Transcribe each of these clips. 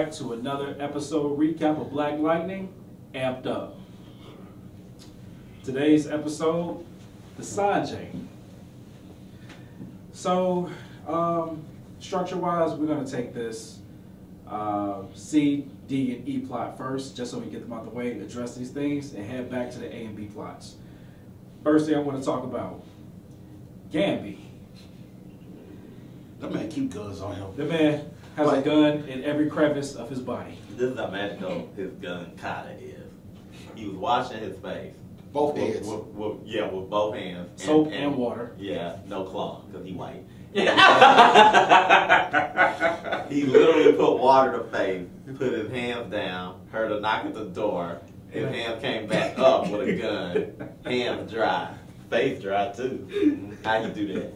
back to another episode recap of Black Lightning, Amped Up. Today's episode, the Sange. So, structure-wise, we're going to take this C, D, and E plot first, just so we get them out the way, address these things, and head back to the A and B plots. First thing I want to talk about, Gamby. That man keep guns on him. The man has a gun in every crevice of his body. This is how magical his gun kinda is. He was washing his face. Both hands. With both hands. Soap and water. Yeah, no cloth, because he white. He literally put water to face, put his hands down, heard a knock at the door, his hands came back up with a gun, hands dry. Face dry too. How you do that?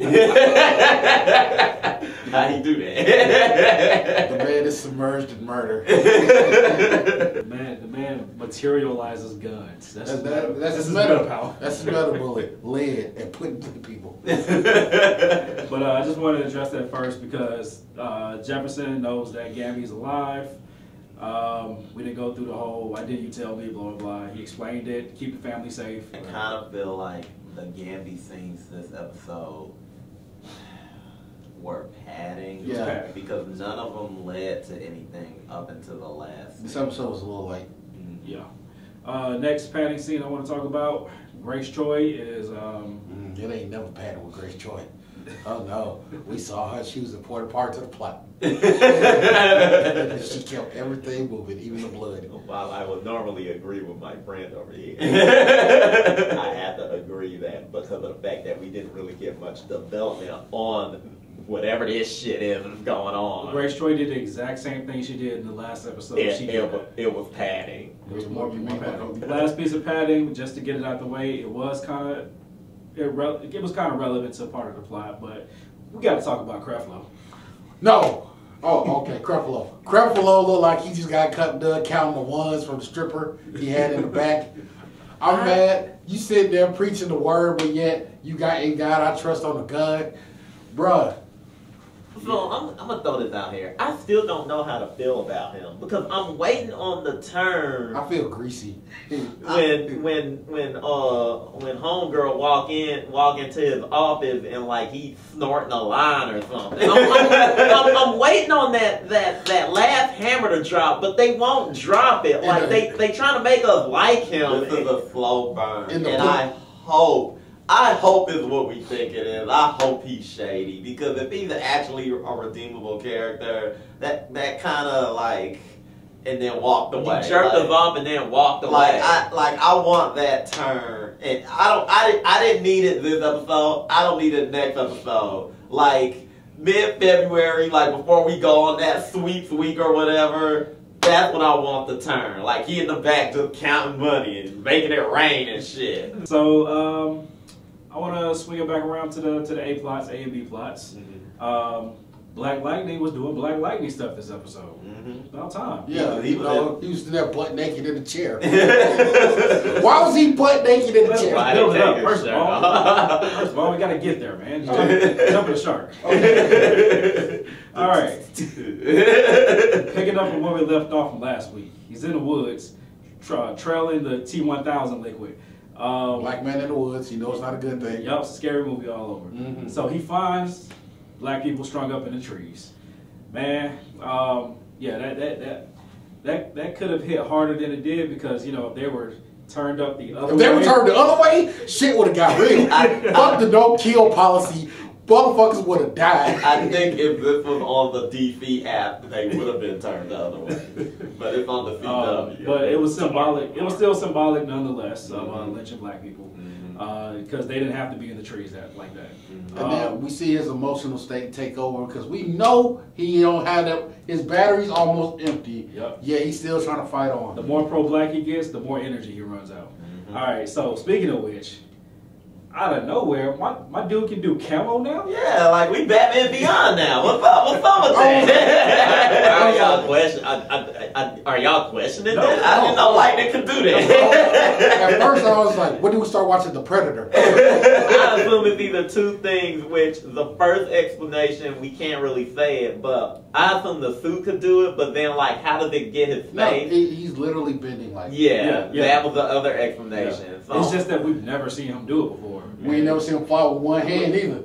How you do that? The man is submerged in murder. The man materializes guns. That's his meta power. That's his meta bullet, lead, and put it to the people. But I just wanted to address that first because Jefferson knows that Gamby's alive. We didn't go through the whole, why didn't you tell me, blah, blah, blah. He explained it, keep the family safe. I kind of feel like the Gamby scenes this episode were padding. Yeah. Because none of them led to anything up until the last. This episode was a little like... Yeah. Next padding scene I want to talk about, Grace Choi is... It ain't never padded with Grace Choi. Oh no, we saw her. She was an important part to the plot. She kept everything moving, even the blood. While I would normally agree with my friend over here, I have to agree that because of the fact that we didn't really get much development on whatever this shit is going on. Grace Choi did the exact same thing she did in the last episode. It was padding. There was more padding. The last piece of padding, just to get it out the way, it was kind of relevant to part of the plot, but we got to talk about Creflo. No. Oh, okay, Creflo. Creflo looked like he just got cut done counting the ones from the stripper he had in the back. I'm mad. You sitting there preaching the word, but yet you got in God I trust on the gun. Bruh. So I'm gonna throw this out here. I still don't know how to feel about him because I'm waiting on the turn. I feel greasy. when homegirl walk into his office and like he's snorting a line or something. I'm waiting on that last hammer to drop, but they won't drop it. Like they trying to make us like him. This is a slow burn, and I hope is what we think it is. I hope he's shady because if he's actually a redeemable character, that kind of like, and then walked away. He jerked us off and then walked away. I want that turn, and I didn't need it this episode. I don't need it next episode. Like mid-February, like before we go on that sweeps week or whatever. That's when I want the turn. Like he in the back just counting money and making it rain and shit. So I want to swing it back around to the A plots, A and B plots. Black Lightning was doing Black Lightning stuff this episode. About time. Yeah, he was there butt naked in the chair. Why was he butt naked in the chair? First of all, we got to get there, man. Jumping the shark. All right. Picking up from where we left off from last week. He's in the woods, trailing the T-1000 liquid. Black man in the woods, he knows it's not a good thing. Yup, scary movie all over. So he finds black people strung up in the trees. Man, that could have hit harder than it did because, you know, if they were turned up the other way. If they were turned the other way, shit would have got real. Fuck the don't kill policy. Motherfuckers would have died. I think if this was on the DC app, they would have been turned the other way. But it's on the CW. But it was symbolic. It was still symbolic nonetheless of lynching black people because they didn't have to be in the trees like that. And then we see his emotional state take over because we know he don't have that. His battery's almost empty. Yep. Yeah, he's still trying to fight on. The more pro-black he gets, the more energy he runs out. All right. So speaking of which, out of nowhere, my dude can do camo now? Yeah, like we Batman Beyond now. What's up with that? Are y'all questioning No, that? I didn't know Lightning could do that. At first, I was like, when do we start watching The Predator? I assume it's either two things, which the first explanation, we can't really say it, but I assume the suit could do it, but then, like, how did it get his No, face? he's literally bending like Yeah, Yeah. that was the other explanation. Yeah. So, It's just that we've never seen him do it before. We ain't never seen him fly with one hand either.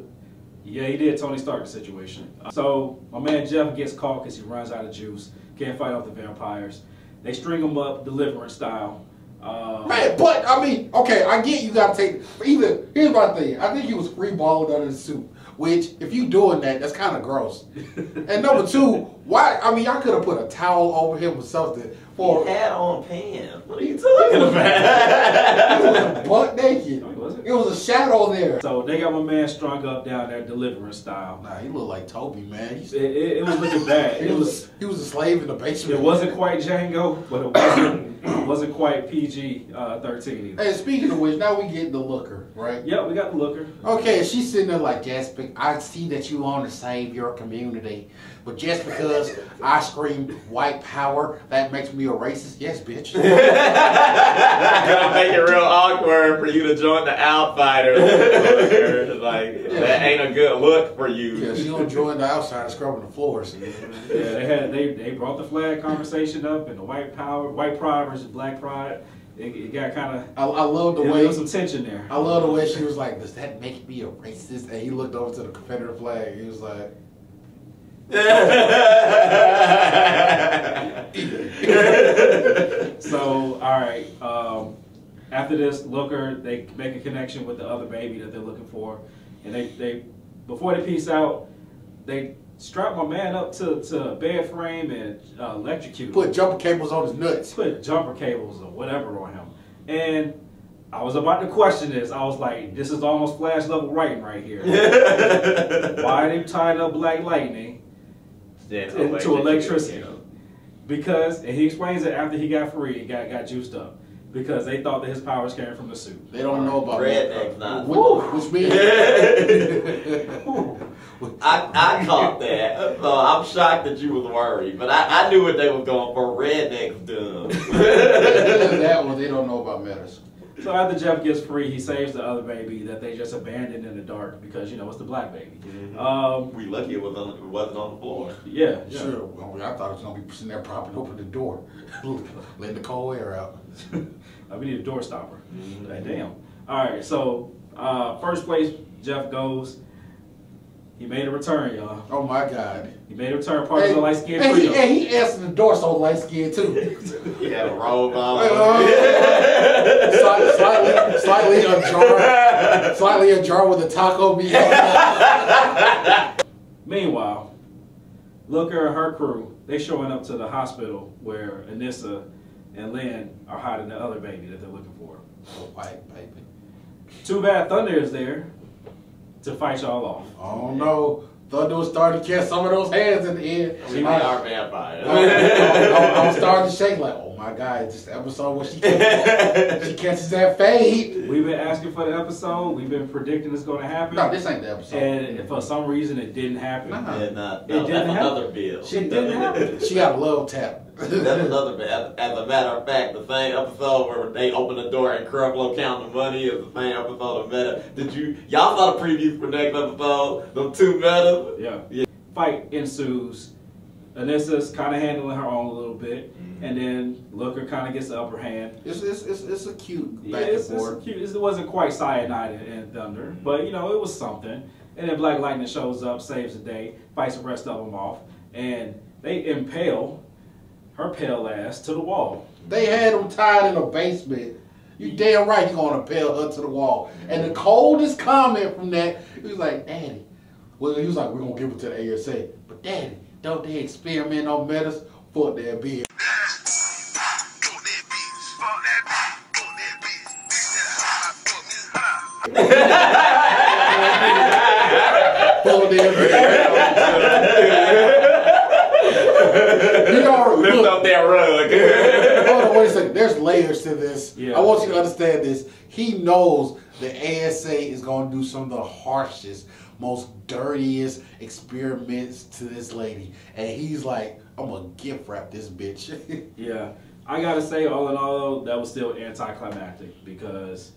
Yeah, he did Tony Stark situation. So my man Jeff gets caught because he runs out of juice. Can't fight off the vampires. They string him up Deliverance style. Man, but I mean, okay, I get you gotta take either. Here's my thing. I think he was free balling under the suit, which if you doing that, that's kind of gross. And number two, why? I mean, y'all could have put a towel over him or something. For he had on pants. What are you talking about? he was butt naked. No, he wasn't. It was a shadow there. So they got my man strung up down there Deliverance style. Nah, he looked like Toby, man. It was looking bad. He was a slave in the basement. It wasn't quite Django, but it wasn't quite PG 13 either. Hey, speaking of which, now we get the looker, right? Yeah, we got the looker. Okay, she's sitting there like, Jasper, I see that you want to save your community, but just because I scream white power, that makes me a racist? Yes, bitch. Gonna make it real awkward for you to join the Outsiders. Like, that ain't a good look for you. Yeah, she don't join the outside scrubbing the floors. Yeah, they brought the flag conversation up and the white pride versus black pride. It got kind of. I love the There way. was some tension there. I love the way she was like, does that make me a racist? And he looked over to the Confederate flag. He was like, So, all right. After this, Looker, they make a connection with the other baby that they're looking for, and they before they peace out, they strap my man up to a bed frame and electrocute him. put jumper cables on his nuts. Put jumper cables or whatever on him. And I was about to question this. I was like, this is almost Flash level writing right here. Why are they tying up Black Lightning to electricity? Because, and he explains it after he got free, he got juiced up. Because they thought that his powers came from the suit. They don't know about Redneck's not. Which means I caught that. So I'm shocked that you was worried. But I knew what they was going for. Redneck's dumb. that one, they don't know about matters. So after Jeff gets free, he saves the other baby that they just abandoned in the dark because, you know, it's the black baby. We lucky it wasn't on the floor. Yeah. Sure. Well, I thought it was going to be sitting there propping open the door, letting the cold air out. We need a door stopper. Damn. All right, so first place Jeff goes. He made a return, y'all. Oh my God. He made a return, part of the light skin and trio. he answered the door so light skin too. He had a robe on. Slightly ajar with a taco meat. Meanwhile, Looker and her crew, they showing up to the hospital where Anissa and Lynn are hiding the other baby that they're looking for. Oh, white baby. Too bad Thunder is there to fight y'all off. Oh no. Thunder was starting to catch some of those hands in the end. We are vampires. I was starting to shake like, oh my God, this episode where she catches that fade. We've been asking for the episode. We've been predicting it's going to happen. No, this ain't the episode. And for some reason, it didn't happen. Nah. It It didn't didn't that's happen. another bill. It didn't happen. She got a love tap. That's another bill. As a matter of fact, the same episode where they open the door and Creflo count the money is the same episode of Meta. Y'all saw the preview for next episode? Them two Metas? Yeah. Fight ensues. Anissa's kind of handling her own a little bit, and then Looker kind of gets the upper hand. It's a cute Yeah, back it's and forth. cute. It wasn't quite Cyanide and Thunder, but you know, it was something. And then Black Lightning shows up, saves the day, fights the rest of them off, and they impale her pale ass to the wall. They had him tied in a basement. You damn right you're gonna impale her to the wall. And the coldest comment from that, he was like, Daddy. Well, he was like, we're gonna give it to the ASA. But Daddy, don't they experiment on metas? Fuck that bitch. Fuck that bitch. Lift up that rug. Hold on, wait a second. there's layers to this. Yeah. I want you to understand this. He knows the ASA is going to do some of the harshest, most dirtiest experiments to this lady, and he's like, I'm gonna gift wrap this bitch. Yeah, I gotta say, all in all, though, that was still anticlimactic because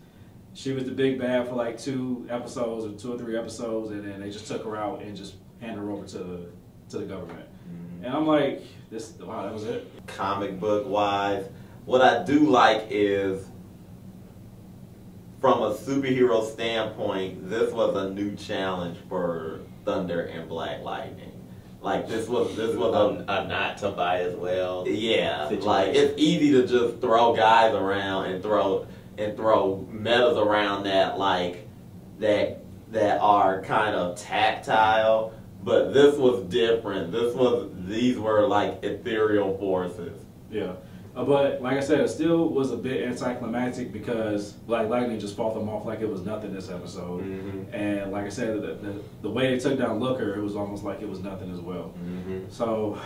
she was the big bad for like 2 episodes or 2 or 3 episodes, and then they just took her out and just handed her over to the government. And I'm like, wow, that was it. Comic book wise, what I do like is, from a superhero standpoint, this was a new challenge for Thunder and Black Lightning. Like this was a not Tobias well. Yeah, situation. like it's easy to just throw guys around and throw metas around that are kind of tactile. But this was different. These were like ethereal forces. Yeah. But like I said, it still was a bit anticlimactic because Black Lightning just fought them off like it was nothing this episode. And like I said, the way they took down Looker, it was almost like it was nothing as well. So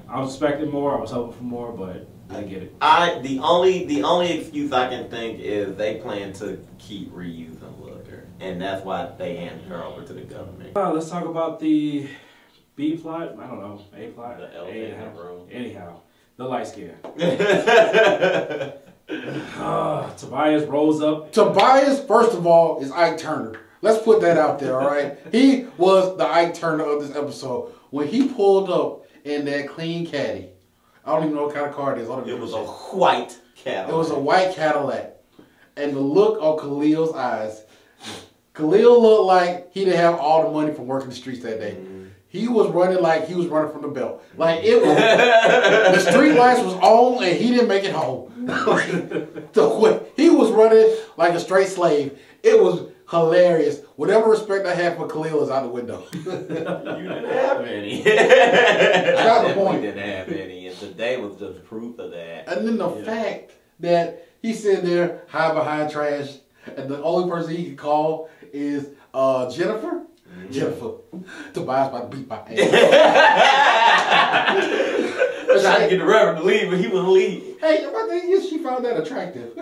I was expecting more, I was hoping for more, but I didn't get it. The only excuse I can think is they plan to keep reusing Looker, and that's why they handed her over to the government. Let's talk about the B plot. I don't know, A plot. The elephant in the room. Anyhow. The light skin. Tobias rolls up. Tobias, first of all, is Ike Turner. Let's put that out there, all right? He was the Ike Turner of this episode. When he pulled up in that clean caddy, I don't even know what kind of car it is. It was a white Cadillac. It was a white Cadillac. And the look on Khalil's eyes, Khalil looked like he didn't have all the money from working the streets that day. He was running like he was running from the belt. Like it was, the street lights was on and he didn't make it home. He was running like a straight slave. It was hilarious. Whatever respect I had for Khalil is out the window. You didn't have any. That's the point. Didn't have any, and today was just proof of that. And then the fact that he's sitting there hiding behind trash, and the only person he can call is Jennifer. Jennifer, Tobias about to beat my ass. I was trying to get the Reverend to leave, but he wouldn't leave. Hey, my thing is, she found that attractive.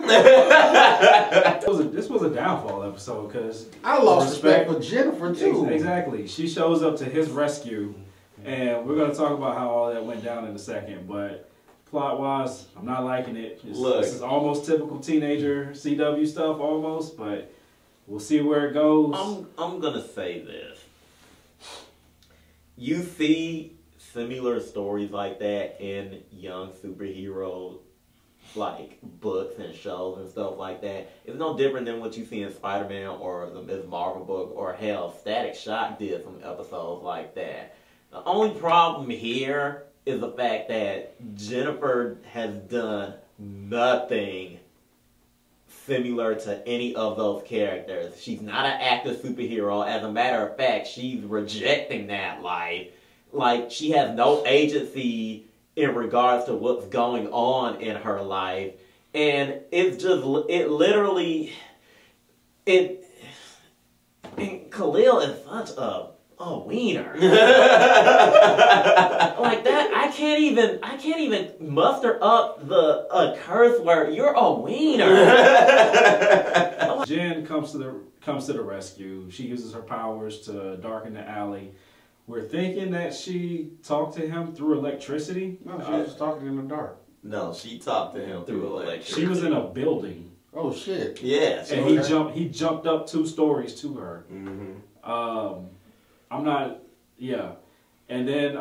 This was a downfall episode because I lost respect for Jennifer too. Exactly, she shows up to his rescue, and we're gonna talk about how all that went down in a second. But plot-wise, I'm not liking it. This is almost typical teenager CW stuff, almost, but. We'll see where it goes. I'm gonna say this. You see similar stories like that in young superhero like books and shows and stuff like that. It's no different than what you see in Spider-Man or the Ms. Marvel book, or hell, Static Shock did some episodes like that. The only problem here is the fact that Jennifer has done nothing similar to any of those characters. She's not an active superhero. As a matter of fact, she's rejecting that life. Like, she has no agency in regards to what's going on in her life. And it's just, and Khalil is such a wiener. Like that, I can't even muster up a curse word. You're a wiener. Jen comes to the rescue. She uses her powers to darken the alley. We're thinking that she talked to him through electricity. No, she was just talking in the dark. No, she talked to him through electricity. She was in a building. Oh shit! Yeah, and he jumped up 2 stories to her. I'm not. Yeah, and then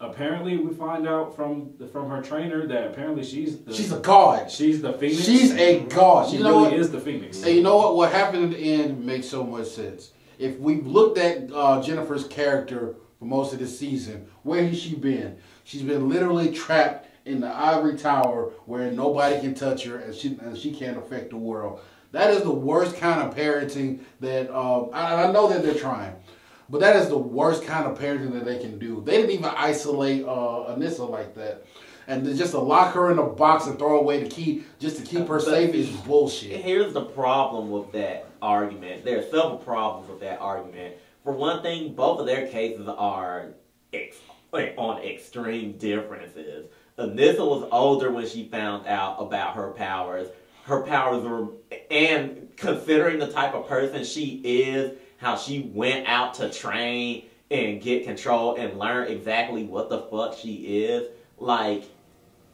apparently we find out from her trainer that apparently she's a god. She's the Phoenix. She's a god. She really is the Phoenix. And you know what? What happened in the end makes so much sense. If we looked at Jennifer's character for most of this season, where has she been? She's been literally trapped in the ivory tower where nobody can touch her and she can't affect the world. That is the worst kind of parenting that I know that they're trying, but that is the worst kind of parenting that they can do. They didn't even isolate Anissa like that. And just to lock her in a box and throw away the key just to keep her safe is bullshit. Here's the problem with that argument. There are several problems with that argument. For one thing, both of their cases are on extreme differences. Anissa was older when she found out about her powers. Her powers were, and considering the type of person she is, how she went out to train and get control and learn exactly what the fuck she is, like,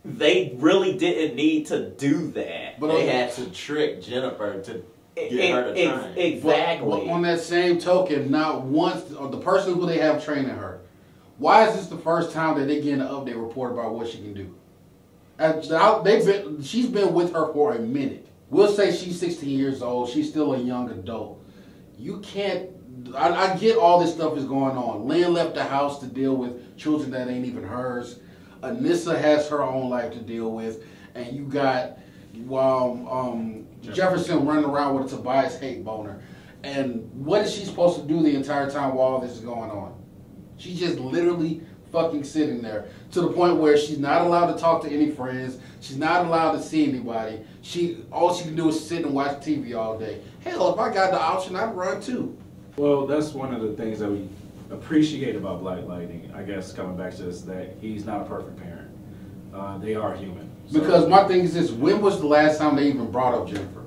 they really didn't need to do that. But they had to trick Jennifer to get her to train. Exactly. But on that same token, not once, or the person who they have training her, why is this the first time that they get an update report about what she can do? She's been with her for a minute. We'll say she's 16 years old. She's still a young adult. You can't. I get all this stuff is going on. Lynn left the house to deal with children that ain't even hers. Anissa has her own life to deal with, and you got Jefferson running around with a Tobias hate boner. And what is she supposed to do the entire time while all this is going on? She's just literally fucking sitting there to the point where she's not allowed to talk to any friends. She's not allowed to see anybody. All she can do is sit and watch TV all day. Hell, if I got the option, I'd run too. Well, that's one of the things that we appreciate about Black Lightning, I guess, coming back to this, that he's not a perfect parent. They are human. So. Because my thing is this, when was the last time they even brought up Jennifer?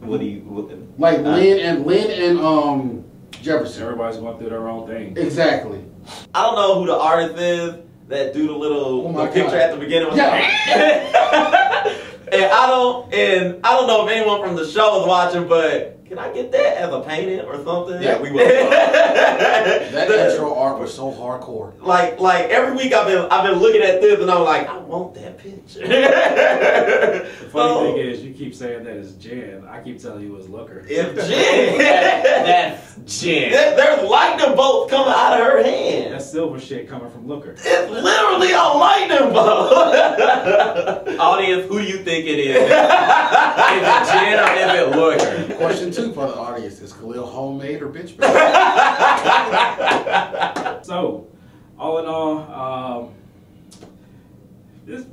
Like Lynn and Jefferson. Everybody's going through their own thing. Exactly. I don't know who the artist is that do the little picture at the beginning. Yeah. And I don't know if anyone from the show is watching, but can I get that as a painting or something? Yeah, we will. That intro art was so hardcore. Like every week I've been looking at this and I'm like, I want that picture. The funny thing is, you keep saying that it's Jen. I keep telling you it's Looker. It's Jen. That's Jen. There's lightning bolts coming out of her hand. That's silver shit coming from Looker. It's literally a lightning bolt. Audience, who do you think it is? Is it Jen or is it Looker? Question 2 for the audience: is Khalil homemade or bitch? So, all in all, this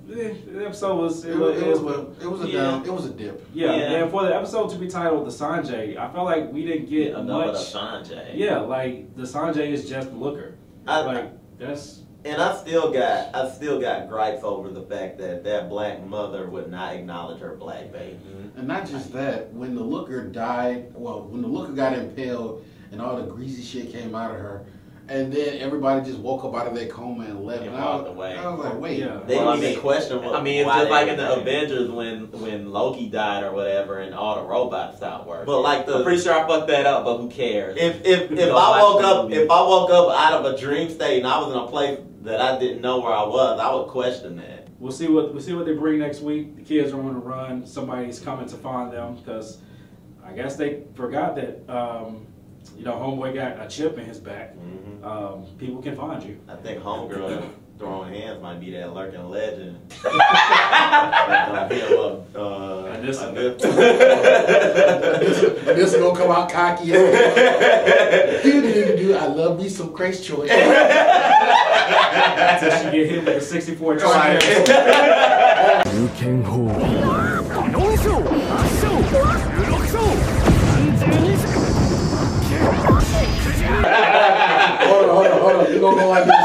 episode was it was a dip. Yeah, and for the episode to be titled the Sange, I felt like we didn't get Another much. Sange. Yeah, like the Sange is just Looker. That's. And I still got gripes over the fact that black mother would not acknowledge her black baby. And not just that, when the Looker died, when the Looker got impaled and all the greasy shit came out of her, and then everybody just woke up out of their coma and left. And walked away. I was like, wait. Yeah. They didn't even question what. I mean, it's just like in the Avengers when Loki died or whatever, and all the robots stopped working. But like I'm pretty sure I fucked that up, but who cares? If I woke up out of a dream state and I was in a place that I didn't know where I was, I would question that. We'll see what they bring next week. The kids are on the run. Somebody's coming to find them because I guess they forgot that homeboy got a chip in his back. Mm-hmm. People can find you. I think homegirl throwing hands might be that lurking legend. This is gonna come out cocky. I love me some Grace Choice. Until she get hit with a 64 triumph. Hold on. It's gonna go like this.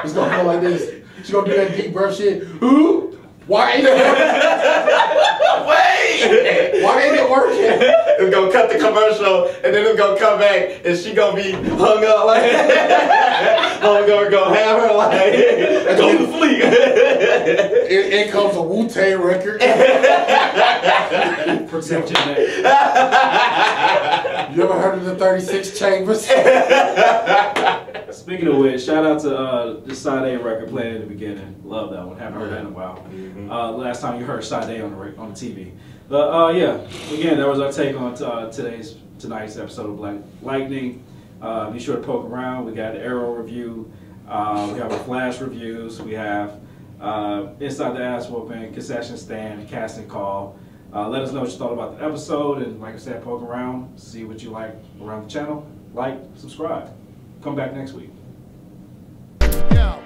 It's gonna go like this. She's gonna do that deep breath shit. Who? Why ain't it working? Wait! Why ain't it working? It's gonna cut the commercial and then it's gonna come back and she gonna be hung up like I'm gonna have her like go to sleep. It comes a Wu-Tang record. Protect your neck. You ever heard of the 36 Chambers? Speaking of which, shout out to the Sade record playing in the beginning. Love that one. Haven't heard that in a while. Last time you heard Sade on the TV. But yeah, again, that was our take on tonight's episode of Black Lightning. Be sure to poke around. We got the Arrow review. We have our Flash reviews. We have Inside the Ass Whooping, Concession Stand, and Casting Call. Let us know what you thought about the episode, and like I said, poke around, see what you like around the channel. Like, subscribe. Come back next week. Yeah.